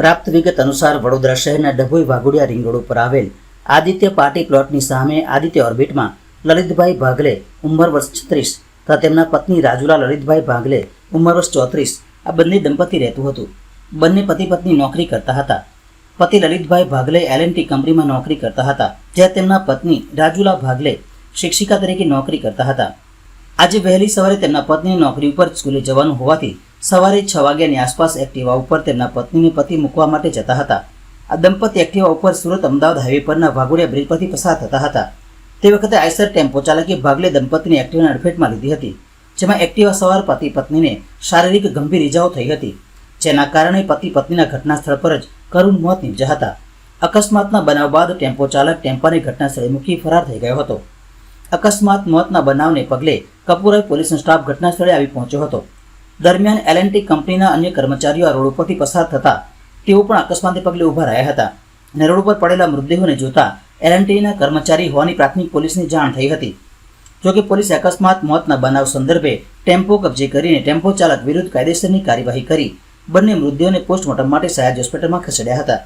પ્રાપ્ત વિગત અનુસાર વડોદરા શહેરના ડભોઈ વાઘોડિયા રિંગ રોડ ઉપર આવેલ આદિત્ય પાર્ટી પ્લોટની સામે આદિત્ય ઓર્બિટમાં લલિતભાઈ ભાગલે ઉંમર વર્ષ 36 તથા તેમના પત્ની રાજુલા લલિતભાઈ ભાગલે ઉંમર વર્ષ 34 આ બંને દંપતી રહેતું હતું. બંને પતિ પત્ની નોકરી કરતા હતા. પતિ લલિતભાઈ ભાગલે L&T કંપનીમાં નોકરી કરતા હતા, જ્યારે તેમના પત્ની રાજુલા ભાગલે શિક્ષિકા તરીકે નોકરી કરતા હતા. આજે વહેલી સવારે તેમના પત્નીને નોકરી ઉપર સ્કૂલે જવાનું હોવાથી સવારે 6 વાગ્યાની આસપાસ એક્ટિવા ઉપર તેમના પત્નીને પતિ મૂકવા માટે જતા હતા. આ દંપતી એક્ટિવા ઉપર સુરત અમદાવાદ હાઈવે પરના વાઘોડિયા બ્રિજ પરથી પસાર થતા હતા. તે વખતે આઈસર ટેમ્પો ચાલકે ભાગલે દંપતીની એક્ટિવાને અડફેટમાં લીધી હતી, જેમાં એક્ટિવા સવાર પતિ પત્નીને શારીરિક ગંભીર ઇજાઓ થઈ હતી, જેના કારણે પતિ પત્નીના ઘટના સ્થળ પર જ કરુણ મોત નીપજ્યા હતા. અકસ્માતના બનાવ બાદ ટેમ્પો ચાલક ટેમ્પાને ઘટના સ્થળે મૂકી ફરાર થઈ ગયો હતો. અકસ્માત મોતના બનાવને પગલે કપુરા પોલીસનો સ્ટાફ ઘટના સ્થળે આવી પહોંચ્યો હતો. દરમિયાન L&T કંપનીના અન્ય કર્મચારીઓ આ રોડ ઉપરથી પસાર થતા તેઓ પણ અકસ્માતને પગલે ઊભા રહ્યા હતા અને રોડ ઉપર પડેલા મૃતદેહોને જોતા L&Tના કર્મચારી હોવાની પ્રાથમિક પોલીસને જાણ થઈ હતી. જોકે પોલીસે અકસ્માત મોતના બનાવ સંદર્ભે ટેમ્પો કબજે કરીને ટેમ્પો ચાલક વિરુદ્ધ કાયદેસરની કાર્યવાહી કરી બંને મૃતદેહોને પોસ્ટમોર્ટમ માટે સયાજ હોસ્પિટલમાં ખસેડ્યા હતા.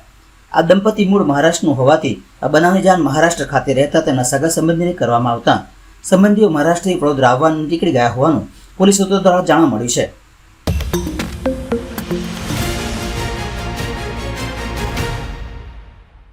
આ દંપતી મૂળ મહારાષ્ટ્રનું હોવાથી આ બનાવની જાણ મહારાષ્ટ્ર ખાતે રહેતા તેમના સગા સંબંધીને કરવામાં આવતા સંબંધીઓ મહારાષ્ટ્રથી વડોદરા આવવાનું નીકળી ગયા હોવાનું પોલીસ સૂત્રો દ્વારા જાણવા મળ્યું છે.